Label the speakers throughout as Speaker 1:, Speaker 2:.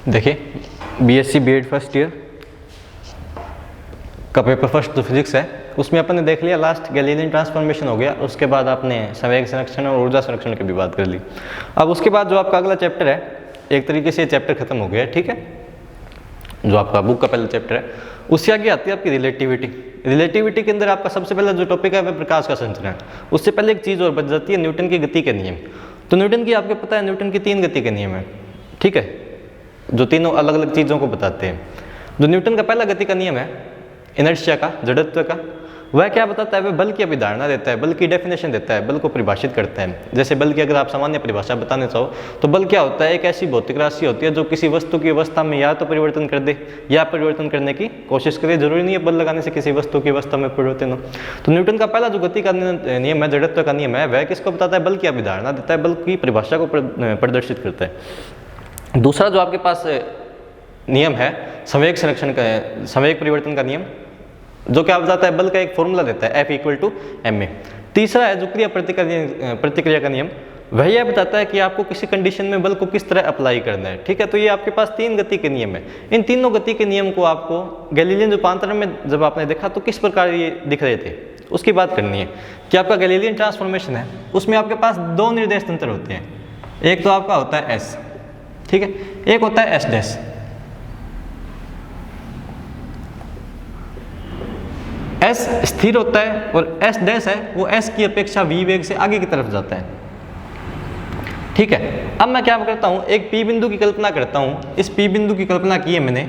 Speaker 1: देखिए BSc BEd first year का paper first जो फिजिक्स है उसमें अपन ने देख लिया लास्ट गैलीलियन ट्रांसफॉर्मेशन हो गया, उसके बाद आपने संवेग संरक्षण और ऊर्जा संरक्षण की भी बात कर ली। अब उसके बाद जो आपका अगला चैप्टर है, एक तरीके से चैप्टर खत्म हो गया है, ठीक है, जो आपका बुक का पहला चैप्टर है, उससे आगे आती है आपकी रिलेटिविटी। रिलेटिविटी के अंदर आपका सबसे पहला जो टॉपिक है वह प्रकाश का संचरण। उससे पहले एक चीज़ और बच जाती है, न्यूटन की गति के नियम। तो न्यूटन की आपको पता है न्यूटन की 3 गति के नियम है, ठीक है, जो तीनों अलग अलग चीज़ों को बताते हैं। जो न्यूटन का पहला गति का नियम है इनर्शिया का, जड़त्व का, वह क्या बताता है, वह बल की अभिधारणा देता है, बल की डेफिनेशन देता है, बल को परिभाषित करता है। जैसे बल की अगर आप सामान्य परिभाषा बताने चाहो तो बल क्या होता है, एक ऐसी भौतिक राशि होती है जो किसी वस्तु की अवस्था में या तो परिवर्तन कर दे या परिवर्तन करने की कोशिश करे। जरूरी नहीं है बल लगाने से किसी वस्तु की अवस्था में परिवर्तन हो। तो न्यूटन का पहला जो गति का नियम है, जड़त्व का नियम है, वह किसको बताता है, बल की अभिधारणा देता है, बल की परिभाषा को प्रदर्शित करता है। दूसरा जो आपके पास नियम है संवेग संरक्षण का, संवेग परिवर्तन का नियम, जो क्या बताता है, बल का एक फॉर्मूला देता है F=ma। तीसरा है जो क्रिया प्रतिक्रिया का नियम, वह यह बताता है कि आपको किसी कंडीशन में बल को किस तरह अप्लाई करना है, ठीक है। तो ये आपके पास 3 गति के नियम है। इन तीनों गति के नियम को आपको गैलीलियन रूपांतरण में जब आपने देखा तो किस प्रकार ये दिख रहे थे, उसकी बात करनी है। कि आपका गैलीलियन ट्रांसफॉर्मेशन है, उसमें आपके पास 2 निर्देश तंत्र होते हैं। एक तो आपका होता है S, ठीक है, एक होता है S'। S स्थिर होता है और S' है वो S की अपेक्षा v वेग से आगे की तरफ जाता है, ठीक है। अब मैं क्या करता हूँ, एक P बिंदु की कल्पना करता हूँ। इस P बिंदु की कल्पना की है मैंने,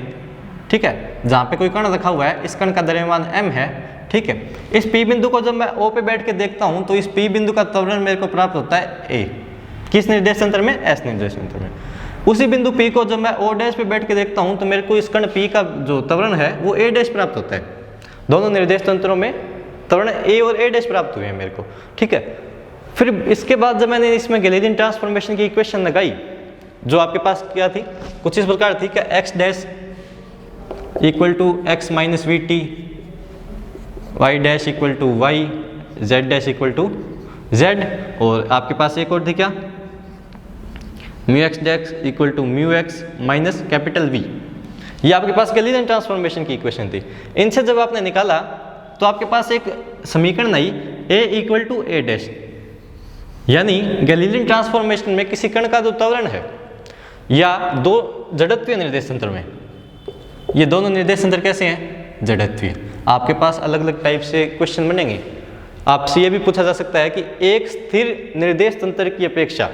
Speaker 1: ठीक है, जहाँ पे कोई कण रखा हुआ है, इस कण का द्रव्यमान m है, ठीक है। इस P बिंदु को जब मैं O पे बैठ के देखता हूँ तो इस P बिंदु का त्वरण मेरे को प्राप्त होता है A, किस निर्देश तंत्र में, S निर्देश तंत्र में। उसी बिंदु P को जब मैं O' पे बैठ के देखता हूँ तो मेरे को इस कण P का जो त्वरण है वो A' प्राप्त होता है। दोनों निर्देश तंत्रों में त्वरण A और A' प्राप्त हुए हैं मेरे को, ठीक है। फिर इसके बाद जब मैंने इसमें गैलीलियन ट्रांसफॉर्मेशन की इक्वेशन लगाई, जो आपके पास क्या थी, कुछ इस प्रकार थी कि x' = x - vt, y' = y, z' = z, और आपके पास एक और थी क्या, μx' = μx - कैपिटल V। ये आपके पास गैलीलियन ट्रांसफॉर्मेशन की इक्वेशन थी। इनसे जब आपने निकाला तो आपके पास एक समीकरण आई A = A', यानी गैलीलियन ट्रांसफॉर्मेशन में किसी कण का जो त्वरण है या 2 जड़त्वीय निर्देश तंत्र में, ये दोनों निर्देश तंत्र कैसे हैं, जड़त्वीय। आपके पास अलग अलग टाइप से क्वेश्चन बनेंगे। आपसे ये भी पूछा जा सकता है कि एक स्थिर निर्देश तंत्र की अपेक्षा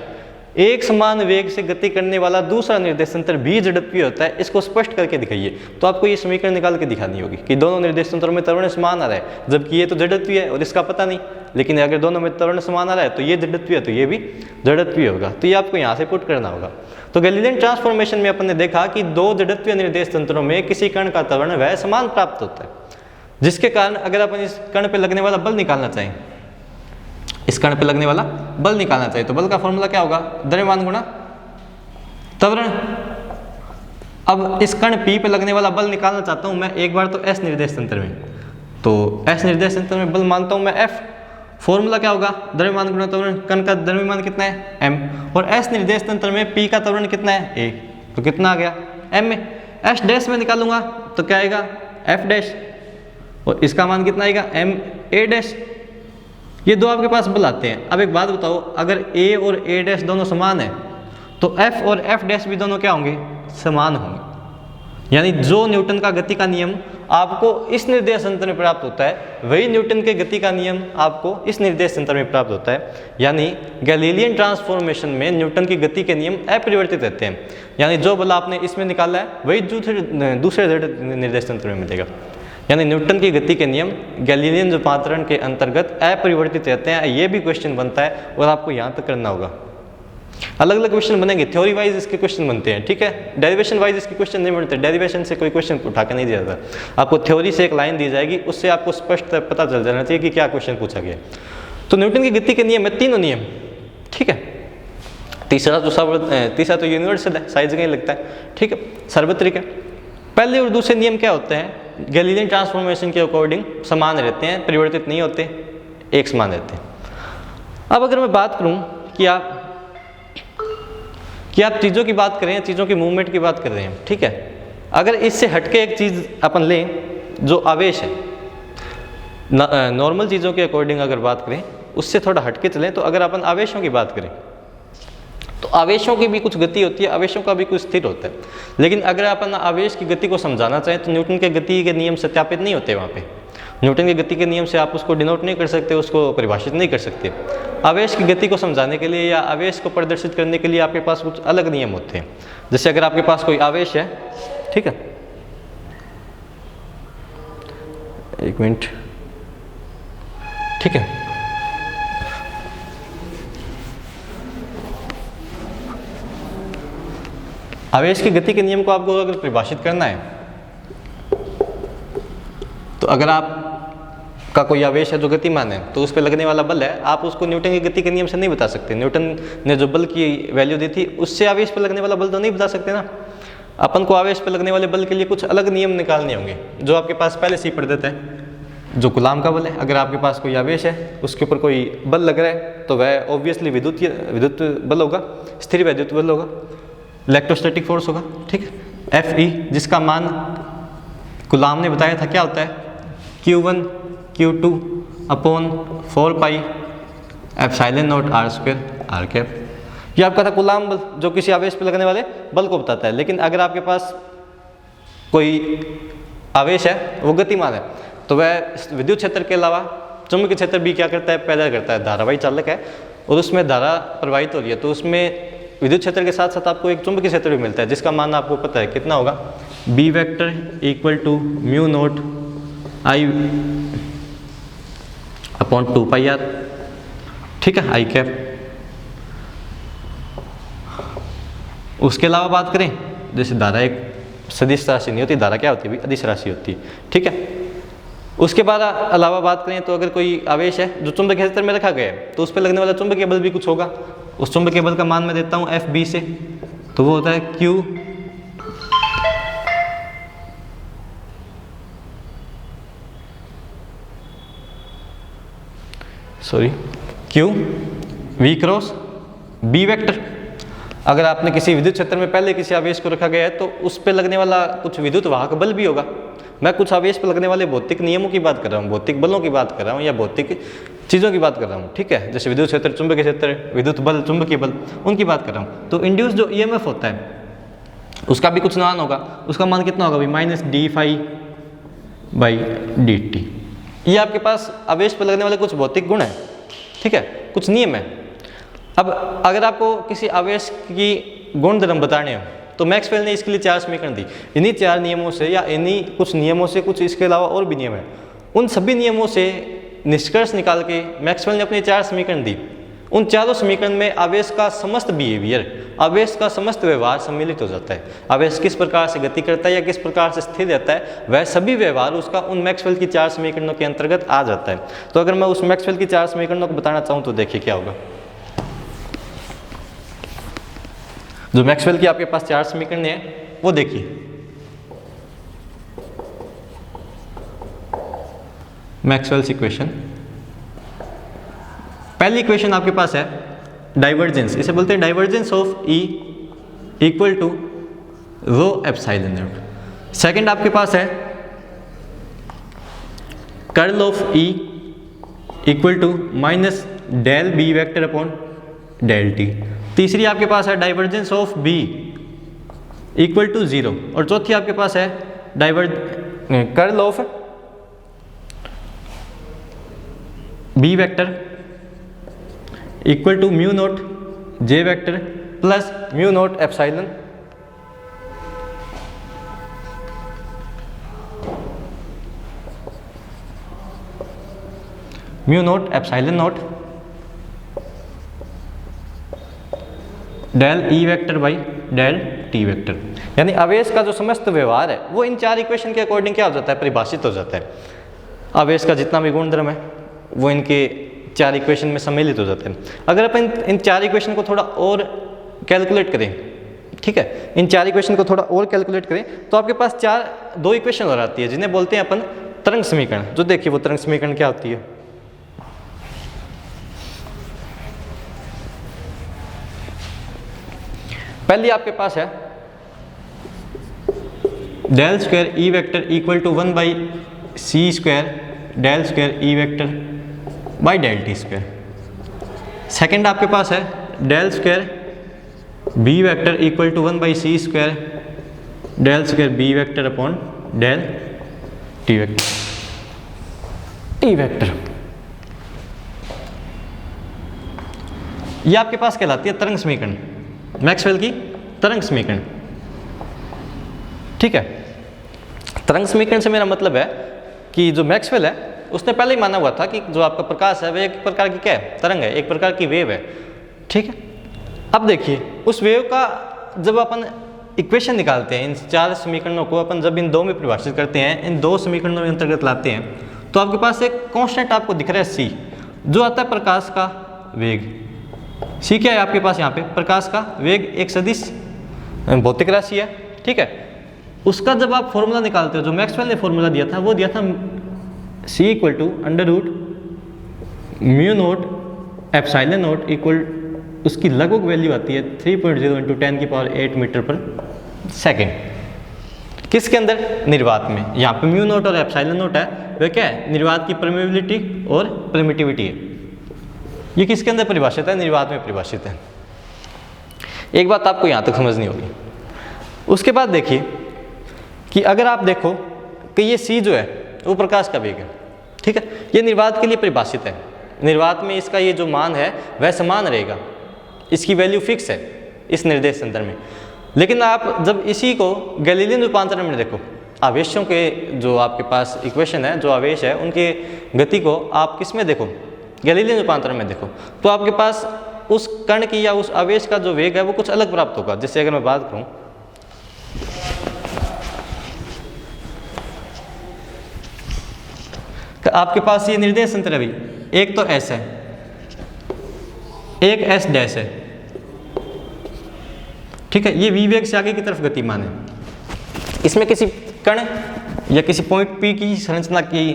Speaker 1: एक समान वेग से गति करने वाला दूसरा निर्देश तंत्र भी जड़त्वीय होता है, इसको स्पष्ट करके दिखाइए। तो आपको ये समीकरण निकाल के दिखानी होगी कि दोनों निर्देश तंत्रों में त्वरण समान आ रहा है, जबकि ये तो जड़त्वीय है और इसका पता नहीं, लेकिन अगर दोनों में त्वरण समान आ रहा है तो ये जड़त्वीय है तो ये भी जड़त्वीय होगा। तो ये आपको यहाँ से पुट करना होगा। तो गैलीलियन ट्रांसफॉर्मेशन में अपन ने देखा कि 2 जड़त्वीय निर्देश तंत्रों में किसी कण का त्वरण वह समान प्राप्त होता है, जिसके कारण अगर अपन इस कण पर लगने वाला बल निकालना चाहें, इस कण पे लगने वाला बल निकालना चाहिए, तो बल का फॉर्मूला क्या होगा, द्रव्यमान गुणा त्वरण। अब इस कण P पे लगने वाला बल निकालना चाहता हूं मैं एक बार तो S निर्देश तंत्र में, तो S निर्देश तंत्र में बल मानता हूं मैं F। फॉर्मूला क्या होगा, द्रव्यमान गुणा त्वरण। कण का द्रव्यमान कितना है, m, और S निर्देश तंत्र में P का त्वरण कितना है, a, तो कितना आ गया, m में। S' में निकालूंगा तो क्या आएगा, F', और इसका मान कितना आएगा, ma'। ये 2 आपके पास बल आते हैं। अब एक बात बताओ, अगर A और A' दोनों समान है तो F और F' भी दोनों क्या होंगे, समान होंगे। यानी जो न्यूटन का गति का नियम आपको इस निर्देश तंत्र में प्राप्त होता है, वही न्यूटन के गति का नियम आपको इस निर्देश तंत्र में प्राप्त होता है। यानी गैलीलियन ट्रांसफॉर्मेशन में न्यूटन की गति के नियम अपरिवर्तित रहते हैं। यानी जो बल आपने इसमें निकाला है वही दूसरे निर्देश तंत्र में मिलेगा। यानी न्यूटन की गति के नियम गैलीलियन रूपांतरण के अंतर्गत अपरिवर्तित रहते हैं। ये भी क्वेश्चन बनता है और आपको यहाँ तक करना होगा। अलग अलग क्वेश्चन बनेंगे, थ्योरी वाइज इसके क्वेश्चन बनते हैं, ठीक है। डेरिवेशन वाइज इसके क्वेश्चन नहीं बनते, डेरिवेशन से कोई क्वेश्चन उठा के नहीं दिया जाता। आपको थ्योरी से एक लाइन दी जाएगी, उससे आपको स्पष्ट पता चल जाना चाहिए कि क्या क्वेश्चन पूछा गया। तो न्यूटन की गति के नियम है, तीनों नियम, ठीक है। तीसरा तो यूनिवर्सल है, सारी जगह लगता है, ठीक है, सार्वत्रिक है। पहले और दूसरे नियम क्या होते हैं, गैलीलियन ट्रांसफॉर्मेशन के अकॉर्डिंग समान रहते हैं, परिवर्तित नहीं होते, एक समान रहते हैं। अब अगर मैं बात करूं कि आप कि आप चीज़ों की बात करें, चीज़ों की मूवमेंट की बात कर रहे हैं, ठीक है। अगर इससे हटके एक चीज़ अपन लें जो आवेश है, नॉर्मल चीज़ों के अकॉर्डिंग अगर बात करें, उससे थोड़ा हटके चलें, तो अगर अपन आवेशों की बात करें तो आवेशों की भी कुछ गति होती है, आवेशों का भी कुछ स्थिर होता है। लेकिन अगर अपन आवेश की गति को समझाना चाहें तो न्यूटन के गति के नियम सत्यापित नहीं होते वहाँ पे। न्यूटन की गति के नियम से आप उसको डिनोट नहीं कर सकते, उसको परिभाषित नहीं कर सकते। आवेश की गति को समझाने के लिए या आवेश को प्रदर्शित करने के लिए आपके पास कुछ अलग नियम होते हैं। जैसे अगर आपके पास कोई आवेश है, ठीक है, एक मिनट, ठीक है, आवेश की गति के नियम को आपको अगर परिभाषित करना है तो अगर आप का कोई आवेश है जो गतिमान है तो उस पर लगने वाला बल है, आप उसको न्यूटन की गति के नियम से नहीं बता सकते। न्यूटन ने जो बल की वैल्यू दी थी उससे आवेश पर लगने वाला बल तो नहीं बता सकते ना। अपन को आवेश पर लगने वाले बल के लिए कुछ अलग नियम निकालने होंगे जो आपके पास पहले से ही पढ़ देते हैं। जो कूलाम का बल है, अगर आपके पास कोई आवेश है उसके ऊपर कोई बल लग रहा है तो वह ऑब्वियसली विद्युत बल होगा, स्थिर वैद्युत बल होगा, इलेक्ट्रोस्टैटिक फोर्स होगा, ठीक है। Fe जिसका मान कूलाम ने बताया था क्या होता है, Q1 Q2 upon 4 pi epsilon not r square r cap. ये आपका था कूलाम बल जो किसी आवेश पर लगने वाले बल को बताता है। लेकिन अगर आपके पास कोई आवेश है वो गतिमान है तो वह विद्युत क्षेत्र के अलावा चुंबकीय क्षेत्र भी क्या करता है, पैदा करता है। धारावाही चालक है और उसमें धारा प्रवाहित हो रही है तो उसमें विद्युत क्षेत्र के साथ साथ आपको एक चुंबकीय क्षेत्र भी मिलता है जिसका मान आपको पता है कितना होगा, B vector equal to mu naught I upon 2 pi r, ठीक है, I कैप। उसके अलावा बात करें, जैसे धारा एक सदिश राशि नहीं होती, धारा क्या होती है, अदिश राशि होती है, ठीक है। उसके बाद अलावा बात करें तो अगर कोई आवेश है जो चुंबकीय क्षेत्र में रखा गया है तो उस पर लगने वाला चुंबकीय बल भी कुछ होगा। उस चुंबकीय बल का मान मैं देता हूं FB से, तो वो होता है Q V cross B vector. अगर आपने किसी विद्युत क्षेत्र में पहले किसी आवेश को रखा गया है तो उस पर लगने वाला कुछ विद्युत वाहक बल भी होगा। मैं कुछ आवेश पर लगने वाले भौतिक नियमों की बात कर रहा हूँ, भौतिक बलों की बात कर रहा हूँ या भौतिक चीज़ों की बात कर रहा हूँ, ठीक है। जैसे विद्युत क्षेत्र, चुंबकीय क्षेत्र, विद्युत बल, चुंबकीय बल, उनकी बात कर रहा हूँ। तो इंड्यूस जो EMF होता है उसका भी कुछ मान होगा। उसका मान कितना होगा भाई, minus D phi by D T. ये आपके पास आवेश पर लगने वाले कुछ भौतिक गुण है, ठीक है, कुछ नियम है। अब अगर आपको किसी आवेश की गुणधर्म बताने हो तो मैक्सवेल ने इसके लिए 4 समीकरण दी। इन्हीं 4 नियमों से या इन्हीं कुछ नियमों से, कुछ इसके अलावा और भी नियम है, उन सभी नियमों से निष्कर्ष निकाल के मैक्सवेल ने अपने 4 समीकरण दी। उन चारों समीकरण में आवेश का समस्त बिहेवियर, आवेश का समस्त व्यवहार सम्मिलित हो जाता है। आवेश किस प्रकार से गति करता है या किस प्रकार से स्थिर रहता है, वह सभी व्यवहार उसका उन मैक्सवेल की 4 समीकरणों के अंतर्गत आ जाता है। तो अगर मैं उस मैक्सवेल की 4 समीकरणों को बताना चाहूँ तो देखिए क्या होगा। जो मैक्सवेल की आपके पास 4 समीकरण है वो देखिए। मैक्सवेल्स इक्वेशन, पहली इक्वेशन आपके पास है डाइवर्जेंस, इसे बोलते हैं divergence of E equal to rho epsilon naught. Second आपके पास है curl of E equal to minus del B vector upon del T। तीसरी आपके पास है divergence of B equal to 0 और चौथी आपके पास है curl of B vector equal to mu naught J vector plus mu naught epsilon naught del E vector by del T vector. यानी आवेश का जो समस्त व्यवहार है वो इन 4 इक्वेशन के अकॉर्डिंग क्या हो जाता है, परिभाषित हो जाता है। आवेश का जितना भी गुणधर्म है वो इनके 4 इक्वेशन में सम्मिलित हो जाते हैं। अगर अपन इन 4 इक्वेशन को थोड़ा और कैलकुलेट करें, ठीक है, इन 4 इक्वेशन को थोड़ा और कैलकुलेट करें तो आपके पास 2 इक्वेशन और आती है जिन्हें बोलते हैं अपन तरंग समीकरण। जो देखिए वो तरंग समीकरण क्या होती है। पहली आपके पास है del square E vector equal to 1 by C square del square E vector by del T square. Second आपके पास है del square B vector equal to 1 by C square del square B vector upon del T vector. T vector ये आपके पास कहलाती है तरंग समीकरण, Maxwell की तरंग समीकरण। ठीक है, तरंग समीकरण से मेरा मतलब है कि जो मैक्सवेल है उसने पहले ही माना हुआ था कि जो आपका प्रकाश है वह एक प्रकार की क्या है, तरंग है, एक प्रकार की वेव है। ठीक है, अब देखिए उस वेव का जब अपन इक्वेशन निकालते हैं, इन चार समीकरणों को अपन जब इन दो में परिभाषित करते हैं, इन दो समीकरणों में अंतर्गत लाते हैं, तो आपके पास एक कांस्टेंट आपको दिख रहा है सी, जो आता है प्रकाश का वेग। सी क्या है आपके पास यहाँ पे, प्रकाश का वेग, एक सदिश भौतिक राशि है। ठीक है, उसका जब आप फॉर्मूला निकालते हो, जो मैक्सवेल ने फॉर्मूला दिया था वो दिया था C equal to under root mu naught epsilon naught equal, उसकी लगभग वैल्यू आती है 3.0 इंटू 10 की पावर 8 मीटर पर सेकेंड। किसके अंदर, निर्वात में। यहाँ पे म्यू नोट और एप्सिलॉन नोट है, वह क्या है, निर्वात की परमेबिलिटी और परमिटिविटी है। ये किसके अंदर परिभाषित है, निर्वात में परिभाषित है। एक बात आपको यहाँ तक समझनी होगी। उसके बाद देखिए कि अगर आप देखो कि ये सी जो है वो प्रकाश का वेग है। ठीक है, ये निर्वात के लिए परिभाषित है, निर्वात में इसका ये जो मान है वह समान रहेगा, इसकी वैल्यू फिक्स है इस निर्देश तंत्र में। लेकिन आप जब इसी को गैलीलियन रूपांतरण में देखो, आवेशों के जो आपके पास इक्वेशन है, जो आवेश है उनके गति को आप किस में देखो, गैलीलियन रूपांतरण में देखो, तो आपके पास उस कण की या उस आवेश का जो वेग है वो कुछ अलग प्राप्त होगा। जैसे अगर मैं बात करूं, तो आपके पास ये निर्देश तंत्र है, एक तो एस है, एक एस डैश है। ठीक है, ये वी वेग से आगे की तरफ गतिमान है। इसमें किसी कण या किसी पॉइंट पी की संरचना की,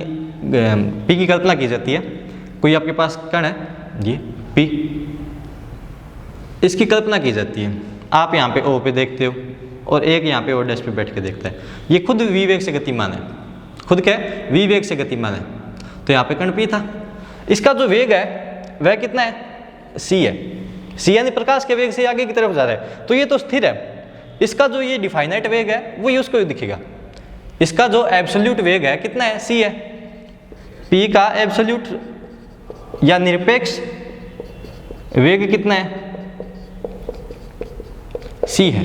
Speaker 1: पी की कल्पना की जाती है। कोई आपके पास कण है ये पी, इसकी कल्पना की जाती है। आप यहाँ पे ओ पे देखते हो और एक यहाँ पे ओ डैश पे बैठ के देखता है। ये खुद वी वेग से गतिमान है, खुद क्या है, वी वेग से गतिमान है। तो यहाँ पे कण पी था, इसका जो वेग है वह कितना है, सी है। सी यानी प्रकाश के वेग से आगे की तरफ जा रहा है, तो ये तो स्थिर है। इसका जो ये डिफाइनाइट वेग है वो ये उसको दिखेगा। इसका जो एब्सोल्यूट वेग है कितना है, सी है। पी का एब्सोल्यूट या निरपेक्ष वेग कितना है, सी है।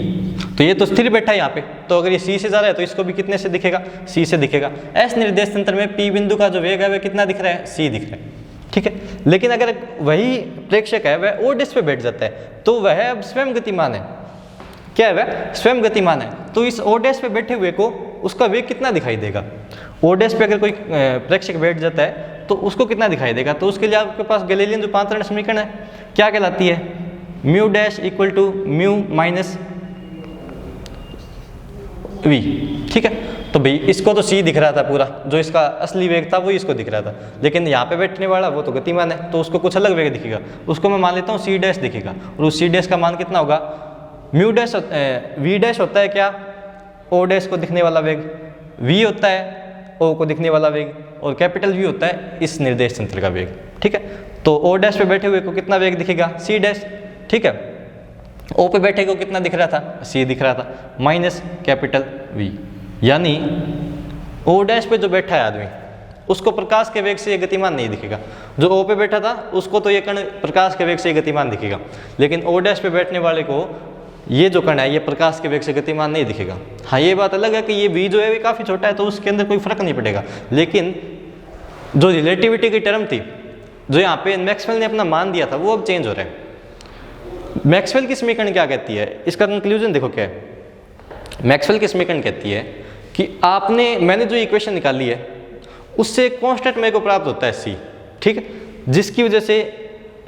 Speaker 1: तो ये तो स्थिर बैठा है यहाँ पे, तो अगर ये सी से जा रहा है तो इसको भी कितने से दिखेगा, सी से दिखेगा। एस निर्देश तंत्र में पी बिंदु का जो वेग है वह कितना दिख रहा है, सी दिख रहा है। ठीक है, लेकिन अगर वही प्रेक्षक है वह ओ डैश पे बैठ जाता है तो वह अब स्वयं गतिमान है। क्या है, वह स्वयं गतिमान है। तो इस ओ डैश पे बैठे हुए को उसका वेग कितना दिखाई देगा, ओ डैश पे अगर कोई प्रेक्षक बैठ जाता है तो उसको कितना दिखाई देगा। तो उसके लिए आपके पास गैलीलियन रूपांतरण समीकरण है, क्या कहलाती है, mu dash equal to mu minus V. ठीक है, तो भाई इसको तो सी दिख रहा था पूरा, जो इसका असली वेग था वो इसको दिख रहा था, लेकिन यहाँ पे बैठने वाला वो तो गतिमान है तो उसको कुछ अलग वेग दिखेगा। उसको मैं मान लेता हूँ सी डैश दिखेगा, और उस सी डैश का मान कितना होगा, म्यू डैश वी डैश होता है क्या, ओ डैश को दिखने वाला वेग, वी होता है ओ को दिखने वाला वेग, और कैपिटल वी होता है इस निर्देश तंत्र का वेग। ठीक है, तो ओ डैश पे बैठे हुए को कितना वेग दिखेगा, सी डैश। ठीक है, ओ पे बैठे को कितना दिख रहा था, सी दिख रहा था, माइनस कैपिटल वी। यानी ओ डैश पे जो बैठा है आदमी उसको प्रकाश के वेग से ये गतिमान नहीं दिखेगा। जो ओ पे बैठा था उसको तो ये कण प्रकाश के वेग से गतिमान दिखेगा, लेकिन ओ डैश पे बैठने वाले को ये जो कण है ये प्रकाश के वेग से गतिमान नहीं दिखेगा। हाँ, ये बात अलग है कि ये वी जो है वो काफ़ी छोटा है तो उसके अंदर कोई फर्क नहीं पड़ेगा, लेकिन जो रिलेटिविटी की टर्म थी, जो यहाँ पे मैक्सवेल ने अपना मान दिया था, वो अब चेंज हो रहा है। मैक्सवेल की समीकरण क्या कहती है, इसका कंक्लूजन देखो क्या है। मैक्सवेल की समीकरण कहती है कि मैंने जो इक्वेशन निकाली है उससे कांस्टेंट मेरे को प्राप्त होता है सी। ठीक है, जिसकी वजह से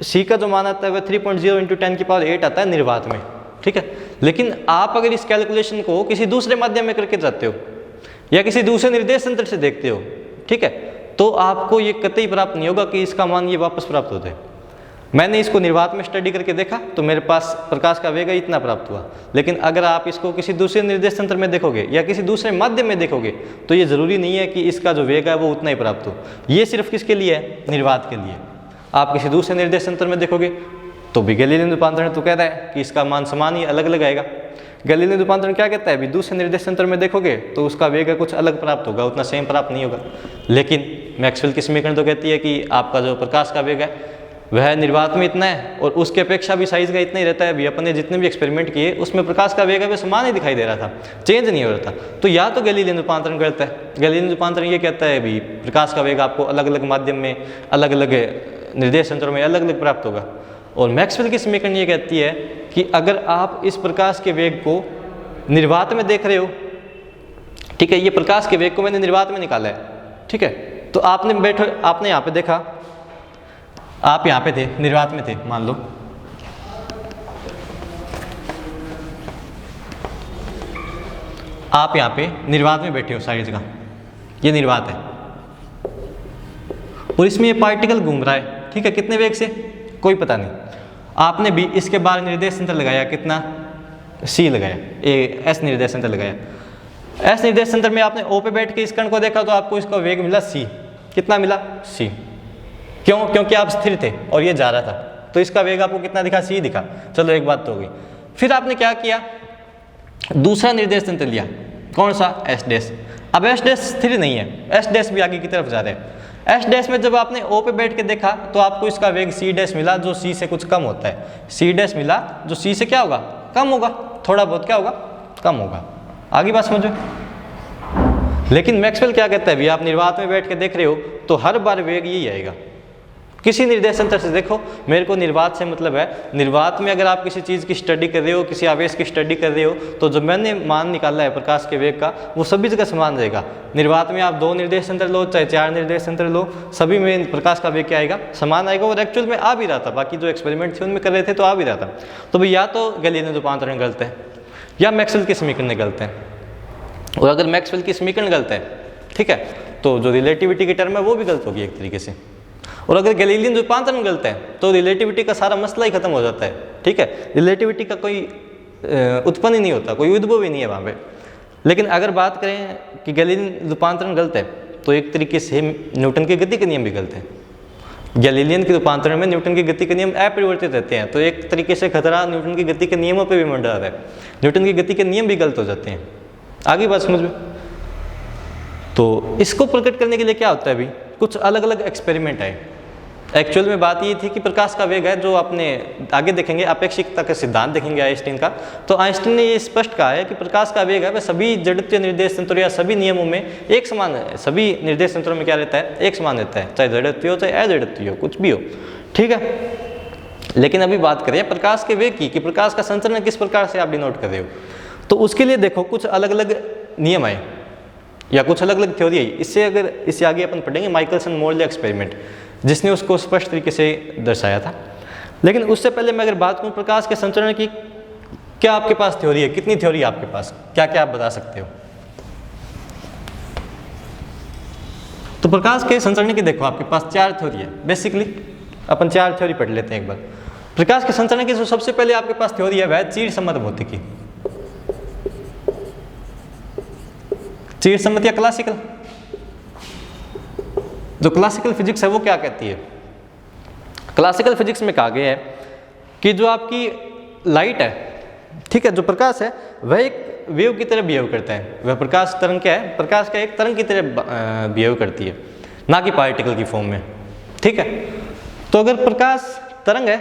Speaker 1: सी का जो मान आता है वह 3.0 इंटू 10 की पावर 8 आता है निर्वात में। ठीक है, लेकिन आप अगर इस कैलकुलेशन को किसी दूसरे माध्यम में करके जाते हो या किसी दूसरे निर्देश तंत्र से देखते हो, ठीक है, तो आपको ये कतई प्राप्त नहीं होगा कि इसका मान ये वापस प्राप्त होता है। मैंने इसको निर्वात में स्टडी करके देखा तो मेरे पास प्रकाश का वेग इतना प्राप्त हुआ। लेकिन अगर आप इसको किसी दूसरे निर्देश तंत्र में देखोगे या किसी दूसरे माध्यम में देखोगे तो ये ज़रूरी नहीं है कि इसका जो वेग है वो उतना ही प्राप्त हो। ये सिर्फ किसके लिए है? निर्वात के लिए। आप किसी दूसरे निर्देश तंत्र में देखोगे तो भी गैलीलियन रूपांतरण तो कहता है कि इसका मान समान ही अलग अलग आएगा। गैलीलियन रूपांतरण क्या कहता है? भी दूसरे निर्देश तंत्र में देखोगे तो उसका वेग कुछ अलग प्राप्त होगा, उतना सेम प्राप्त नहीं होगा। लेकिन मैक्सवेल की समीकरण तो कहती है कि आपका जो प्रकाश का वेग है वह निर्वात में इतना है और उसके अपेक्षा भी साइज का इतना ही रहता है। भी अपने जितने भी एक्सपेरिमेंट किए उसमें प्रकाश का वेग है वह समान ही दिखाई दे रहा था, चेंज नहीं हो रहा था। तो या तो गैलीलियन रूपांतरण करता है, गैलीलियन रूपांतरण ये कहता है भी प्रकाश का वेग आपको अलग अलग माध्यम में, अलग अलग निर्देश तंत्रों में अलग अलग प्राप्त होगा। और मैक्सवेल की समीकरण ये कहती है कि अगर आप इस प्रकाश के वेग को निर्वात में देख रहे हो, ठीक है, ये प्रकाश के वेग को मैंने निर्वात में निकाला है, ठीक है, तो आपने यहाँ पे देखा, आप यहाँ पे थे, निर्वात में थे, मान लो आप यहाँ पे निर्वात में बैठे हो सारी जगह, ये निर्वात है और इसमें ये पार्टिकल घूम रहा है, ठीक है, कितने वेग से कोई पता नहीं। आपने भी इसके बाहर निर्देश तंत्र लगाया, कितना? सी लगाया, एस निर्देश तंत्र लगाया। एस निर्देश तंत्र में आपने ओ पे बैठ के इस कण को देखा तो आपको इसका वेग मिला सी। कितना मिला? सी। क्यों? क्योंकि आप स्थिर थे और ये जा रहा था, तो इसका वेग आपको कितना दिखा? सी दिखा। चलो एक बात तो हो गई। फिर आपने क्या किया? दूसरा निर्देश तंत्र लिया, कौन सा? S dash. अब एस डैश स्थिर नहीं है, एस डैश भी आगे की तरफ जा रहा है। एस डैश में जब आपने ओ पे बैठ के देखा तो आपको इसका वेग सी डैश मिला जो सी से कुछ कम होता है। सी डैश मिला जो सी से क्या होगा? कम होगा, थोड़ा बहुत क्या होगा? कम होगा। आगे बात समझो। लेकिन मैक्सवेल क्या कहता है? भी आप निर्वात में बैठ के देख रहे हो तो हर बार वेग यही आएगा। किसी निर्देश तंत्र से देखो, मेरे को निर्वात से मतलब है, निर्वात में अगर आप किसी चीज़ की स्टडी कर रहे हो, किसी आवेश की स्टडी कर रहे हो, तो जो मैंने मान निकाला है प्रकाश के वेग का, वो सभी जगह समान रहेगा। निर्वात में आप 2 निर्देश तंत्र लो चाहे 4 निर्देश तंत्र लो, सभी में प्रकाश का वेग क्या आएगा? समान आएगा। और एक्चुअल में आ भी रहा था, बाकी जो एक्सपेरिमेंट थे उनमें कर रहे थे तो आ भी रहा था। तो भाई या तो गैलीलियन रूपांतरण गलत है या मैक्सवेल की समीकरण गलत है। और अगर मैक्सवेल की समीकरण गलत है, ठीक है, तो जो रिलेटिविटी की टर्म है वो भी गलत होगी एक तरीके से। और अगर गैलीलियन रूपांतरण गलत है तो रिलेटिविटी का सारा मसला ही खत्म हो जाता है, ठीक है, रिलेटिविटी का कोई उत्पन्न ही नहीं होता, कोई उद्भव ही नहीं है वहाँ पे। लेकिन अगर बात करें कि गैलीलियन रूपांतरण गलत है तो एक तरीके से न्यूटन के गति के नियम भी गलत है। गैलीलियन के रूपांतरण में न्यूटन की गति के नियम अपरिवर्तित रहते हैं, तो एक तरीके से खतरा न्यूटन की गति के नियमों पर भी मंडरा रहा है। न्यूटन की गति के नियम भी गलत हो जाते हैं। आगे बात समझ में। तो इसको प्रकट करने के लिए क्या होता है? अभी कुछ अलग अलग एक्सपेरिमेंट है। एक्चुअल में बात ये थी कि प्रकाश का वेग है जो आपने आगे देखेंगे, अपेक्षिकता का सिद्धांत देखेंगे आइंस्टीन का, तो आइंस्टीन ने ये स्पष्ट कहा है कि प्रकाश का वेग है वह सभी जड़त्वीय निर्देश तंत्रों या सभी नियमों में एक समान है। सभी निर्देश तंत्रों में क्या रहता है? एक समान रहता है, चाहे जड़त्वीय हो चाहे अजड़त्वीय हो, कुछ भी हो, ठीक है। लेकिन अभी बात करें प्रकाश के वेग की, कि प्रकाश का संचरण किस प्रकार से आप डिनोट कर रहे हो, तो उसके लिए देखो कुछ अलग अलग नियम है या कुछ अलग अलग थ्योरी है। इससे आगे अपन पढ़ेंगे माइकलसन मोर्ले एक्सपेरिमेंट, जिसने उसको स्पष्ट तरीके से दर्शाया था। लेकिन उससे पहले मैं अगर बात करूं प्रकाश के संचरण की, क्या आपके पास थ्योरी है? कितनी थ्योरी है आपके पास? क्या क्या आप बता सकते हो? तो प्रकाश के संचरण की देखो आपके पास 4 थ्योरी है। बेसिकली अपन 4 थ्योरी पढ़ लेते हैं एक बार। प्रकाश के संचरण की जो सबसे पहले आपके पास थ्योरी है वह चिर सम्मत भौतिकी। चिर सम्मत या क्लासिकल, जो क्लासिकल फिजिक्स है वो क्या कहती है? क्लासिकल फिजिक्स में कहा गया है कि जो आपकी लाइट है, ठीक है, जो प्रकाश है वह एक वेव की तरह बिहेव करता है। वह प्रकाश तरंग क्या है? प्रकाश का एक तरंग की तरह बिहेव करती है, ना कि पार्टिकल की फॉर्म में, ठीक है। तो अगर प्रकाश तरंग है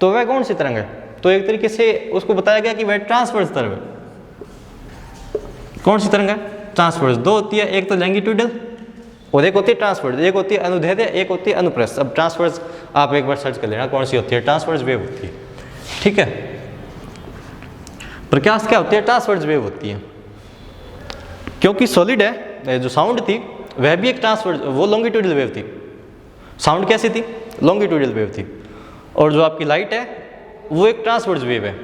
Speaker 1: तो वह कौन सी तरंग है? तो एक तरीके से उसको बताया गया कि वह ट्रांसवर्स तरंग है। कौन सी तरंग है? ट्रांसवर्स। 2 होती है, एक तो लैंगिट्यूडल और एक होती है ट्रांसवर्स। एक होती है अनुदैर्ध्य, एक होती है अनुप्रस्थ। अब ट्रांसवर्स आप एक बार सर्च कर लेना कौन सी होती है। ट्रांसवर्स वेव होती है, ठीक है। प्रकाश क्या होती है? ट्रांसवर्स वेव होती है। क्योंकि सॉलिड है, जो साउंड थी वह भी एक ट्रांसवर्स, वो लॉन्गिट्यूडल वेव थी। साउंड कैसी थी? लॉन्गिट्यूडल वेव थी। और जो आपकी लाइट है वो एक ट्रांसवर्स वेव है।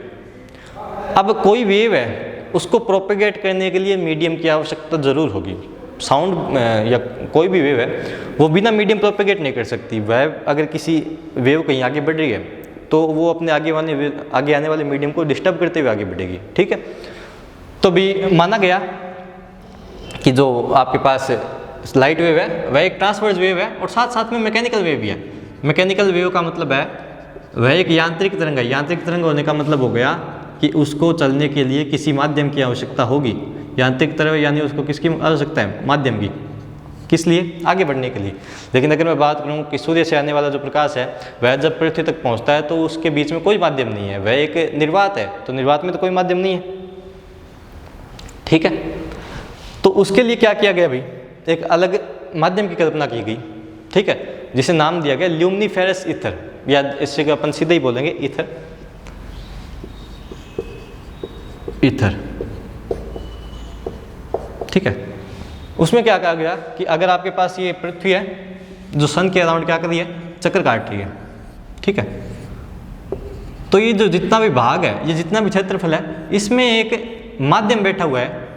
Speaker 1: अब कोई वेव है उसको प्रोपेगेट करने के लिए मीडियम की आवश्यकता जरूर होगी, साउंड या कोई भी वेव है वो बिना मीडियम प्रोपेगेट नहीं कर सकती। वेव अगर किसी वेव कहीं आगे बढ़ रही है तो वो अपने आगे आने वाले मीडियम को डिस्टर्ब करते हुए आगे बढ़ेगी, ठीक है। तो भी माना गया कि जो आपके पास लाइट वेव है वह एक ट्रांसवर्स वेव है और साथ साथ में मैकेनिकल वेव भी है। मैकेनिकल वेव का मतलब है वह एक यांत्रिक तरंग है। यांत्रिक तरंग होने का मतलब हो गया कि उसको चलने के लिए किसी माध्यम की आवश्यकता होगी। यांत्रिक तरंग यानी उसको किसकी आवश्यकता है? माध्यम की। किस लिए? आगे बढ़ने के लिए। लेकिन अगर मैं बात करूं कि सूर्य से आने वाला जो प्रकाश है वह जब पृथ्वी तक पहुंचता है तो उसके बीच में कोई माध्यम नहीं है, वह एक निर्वात है। तो निर्वात में तो कोई माध्यम नहीं है, ठीक है। तो उसके लिए क्या किया गया भाई? एक अलग माध्यम की कल्पना की गई, ठीक है, जिसे नाम दिया गया ल्यूमिनिफेरस ईथर, या इससे अपन सीधे ही बोलेंगे ईथर। ईथर, ठीक है। उसमें क्या कहा गया कि अगर आपके पास ये पृथ्वी है जो सन के अराउंड क्या कर रही है? चक्कर काट रही है, ठीक है। तो ये जो जितना भी भाग है, ये जितना भी क्षेत्रफल है, इसमें एक माध्यम बैठा हुआ है,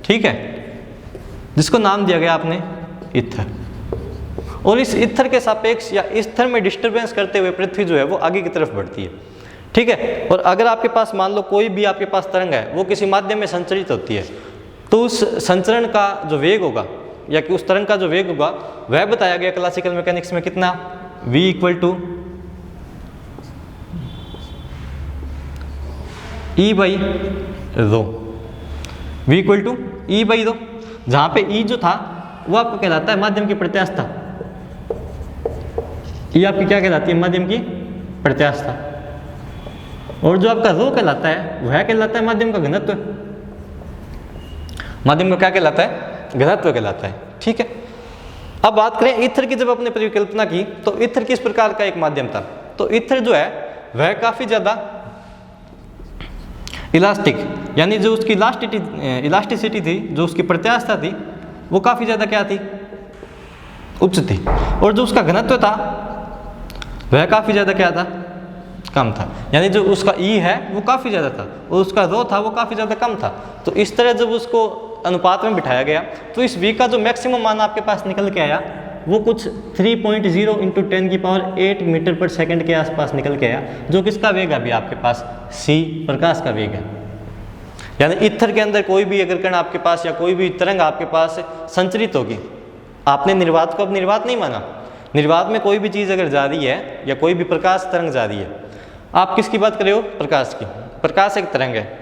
Speaker 1: ठीक है, जिसको नाम दिया गया आपने ईथर। और इस ईथर के सापेक्ष या ईथर में डिस्टर्बेंस करते हुए पृथ्वी जो है वो आगे की तरफ बढ़ती है, ठीक है। और अगर आपके पास मान लो कोई भी आपके पास तरंग है वो किसी माध्यम में संचरित होती है तो उस संचरण का जो वेग होगा या कि उस तरंग का जो वेग होगा वह बताया गया क्लासिकल मैकेनिक्स में कितना? v = E/ρ। v = E/ρ, जहाँ पे E जो था वो आपको कहलाता है माध्यम की प्रत्यास्थता। E आपकी क्या कहलाती है? माध्यम की प्रत्यास्थता। और जो आपका ρ कहलाता है वह कहलाता है माध्यम का घनत्व। माध्यम का क्या कहलाता है? घनत्व कहलाता है, ठीक है। अब बात करें ईथर की। जब आपने परिकल्पना की तो ईथर किस प्रकार का एक माध्यम था? तो ईथर जो है वह काफी ज्यादा इलास्टिक, यानी जो उसकी इलास्टिसिटी थी, जो उसकी प्रत्यास्थता थी, वो काफी ज्यादा क्या थी? उच्च थी। और जो उसका घनत्व था वह काफी ज्यादा क्या था? कम था। यानी जो उसका E है वो काफी ज्यादा था और उसका ρ था वो काफी ज्यादा कम था। तो इस तरह जब उसको अनुपात में बिठाया गया तो इस V का जो मैक्सिमम मान आपके पास निकल के आया वो कुछ 3.0 × 10⁸ मीटर पर सेकंड के आसपास निकल के आया, जो किसका वेग है अभी आपके पास? c, प्रकाश का वेग है। यानी ईथर के अंदर कोई भी अगर कण आपके पास या कोई भी तरंग आपके पास संचरित होगी, आपने निर्वात को अब निर्वात नहीं माना। निर्वात में कोई भी चीज़ अगर जा रही है या कोई भी प्रकाश तरंग जा रही है, आप किसकी बात कर रहे हो? प्रकाश की। प्रकाश एक तरंग है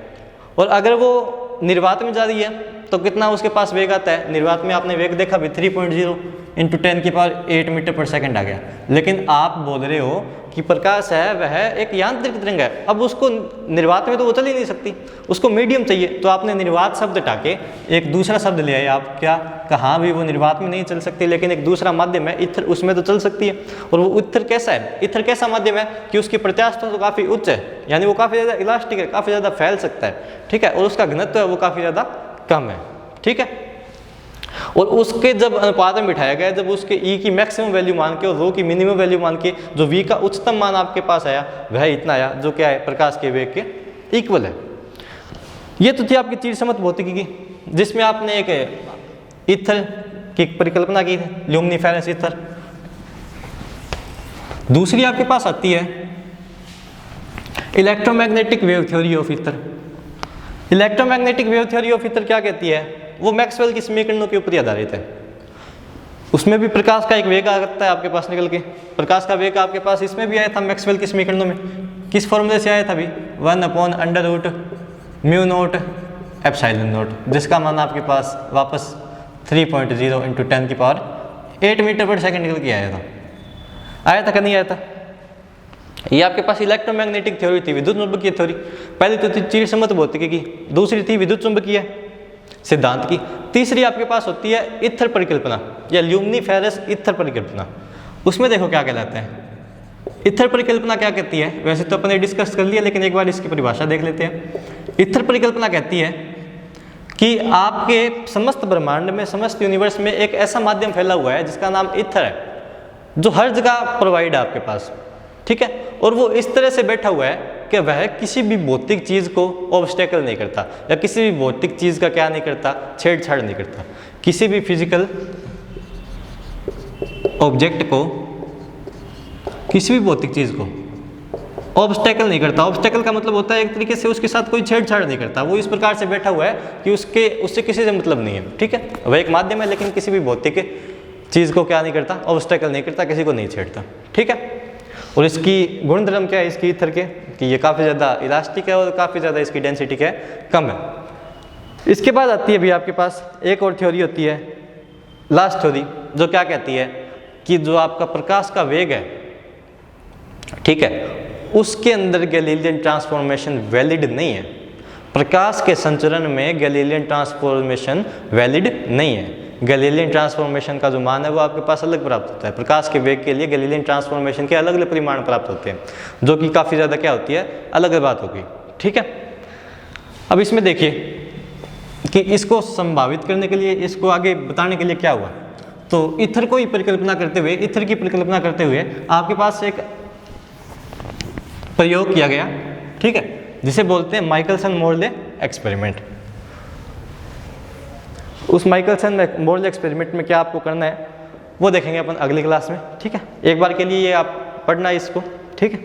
Speaker 1: और अगर वो निर्वात में जा रही है तो कितना उसके पास वेग आता है? निर्वात में आपने वेग देखा भी 3.0 × 10⁸ मीटर पर सेकंड आ गया। लेकिन आप बोल रहे हो कि प्रकाश है वह एक यांत्रिक तरंग है, अब उसको निर्वात में तो वो चल ही नहीं सकती, उसको मीडियम चाहिए। तो आपने निर्वात शब्द हटा के एक दूसरा शब्द ले आए। आप क्या कहाँ भी वो निर्वात में नहीं चल सकती, लेकिन एक दूसरा माध्यम है ईथर, उसमें तो चल सकती है। और वो ईथर कैसा है? ईथर कैसा माध्यम है कि उसकी प्रत्यास्थता तो काफ़ी उच्च है, यानी वो काफ़ी ज़्यादा इलास्टिक है, काफ़ी ज़्यादा फैल सकता है, ठीक है। और उसका घनत्व है वो काफ़ी ज़्यादा कम है, ठीक है। और उसके जब अनुपात में बिठाया गया, जब उसके E की मैक्सिमम वैल्यू मान के और ρ की मिनिमम वैल्यू मान के जो V का उच्चतम मान आपके पास आया वह इतना आया, जो क्या है? प्रकाश के वेग के इक्वल है। ये तो थी आपकी चिरसम्मत भौतिकी की, जिसमें आपने एक ईथर की परिकल्पना की थी, ल्यूमिनिफेरस ईथर। दूसरी आपके पास आती है electromagnetic wave theory of ether. Electromagnetic wave theory of ether क्या कहती है? वो मैक्सवेल की समीकरणों के ऊपर ही आधारित है। उसमें भी प्रकाश का एक वेग आता है आपके पास निकल के, प्रकाश का वेग आपके पास इसमें भी आया था मैक्सवेल की समीकरणों में। किस फॉर्मूले से आया था भी? 1/√μ0ε0, जिसका मान आपके पास वापस 3.0 × 10⁸ मीटर पर सेकंड निकल के आया था कि नहीं आया था? ये आपके पास इलेक्ट्रोमैग्नेटिक थ्योरी थी, विद्युत चुंबकीय थ्योरी। पहली तो थी चिरसम्मत भौतिकी की, दूसरी थी विद्युत चुंबकीय सिद्धांत की, तीसरी आपके पास होती है ईथर परिकल्पना या ल्यूमिनिफेरस ईथर परिकल्पना। उसमें देखो क्या कहलाते हैं। ईथर परिकल्पना क्या कहती है? वैसे तो अपने डिस्कस कर लिया, लेकिन एक बार इसकी परिभाषा देख लेते हैं। ईथर परिकल्पना कहती है कि आपके समस्त ब्रह्मांड में, समस्त यूनिवर्स में एक ऐसा माध्यम फैला हुआ है जिसका नाम ईथर है, जो हर जगह प्रोवाइड है आपके पास, ठीक है। और वो इस तरह से बैठा हुआ है कि वह किसी भी भौतिक चीज़ को ऑब्स्टेकल नहीं करता या किसी भी भौतिक चीज़ का क्या नहीं करता, छेड़छाड़ नहीं करता। किसी भी फिजिकल ऑब्जेक्ट को, किसी भी भौतिक चीज़ को ऑब्स्टेकल नहीं करता। ऑब्स्टेकल का मतलब होता है एक तरीके से उसके साथ कोई छेड़छाड़ नहीं करता, वो इस प्रकार से बैठा हुआ है कि उससे किसी से मतलब नहीं है, ठीक है। वह एक माध्यम है लेकिन किसी भी भौतिक चीज़ को क्या नहीं करता, ऑब्स्टेकल नहीं करता, किसी को नहीं छेड़ता, ठीक है। और इसकी गुणधर्म क्या है इसकी ईथर के, कि ये काफ़ी ज़्यादा इलास्टिक है और काफ़ी ज़्यादा इसकी डेंसिटी क्या है, कम है। इसके बाद आती है अभी आपके पास एक और थ्योरी होती है, लास्ट थ्योरी, जो क्या कहती है कि जो आपका प्रकाश का वेग है, ठीक है, उसके अंदर गैलीलियन ट्रांसफॉर्मेशन वैलिड नहीं है। प्रकाश के संचरण में गैलीलियन ट्रांसफॉर्मेशन वैलिड नहीं है। गैलीलियन ट्रांसफॉर्मेशन का जो मान है वो आपके पास अलग प्राप्त होता है। प्रकाश के वेग के लिए गैलीलियन ट्रांसफॉर्मेशन के अलग अलग परिमाण प्राप्त होते हैं, जो कि काफ़ी ज़्यादा क्या होती है, अलग बात होगी, ठीक है। अब इसमें देखिए कि इसको संभावित करने के लिए, इसको आगे बताने के लिए क्या हुआ, तो ईथर को ही परिकल्पना करते हुए, ईथर की परिकल्पना करते हुए आपके पास एक प्रयोग किया गया, ठीक है, जिसे बोलते हैं माइकलसन मोर्ले एक्सपेरिमेंट। उस माइकलसन मोर्ले एक्सपेरिमेंट में क्या आपको करना है वो देखेंगे अपन अगली क्लास में, ठीक है। एक बार के लिए ये आप पढ़ना है इसको, ठीक है।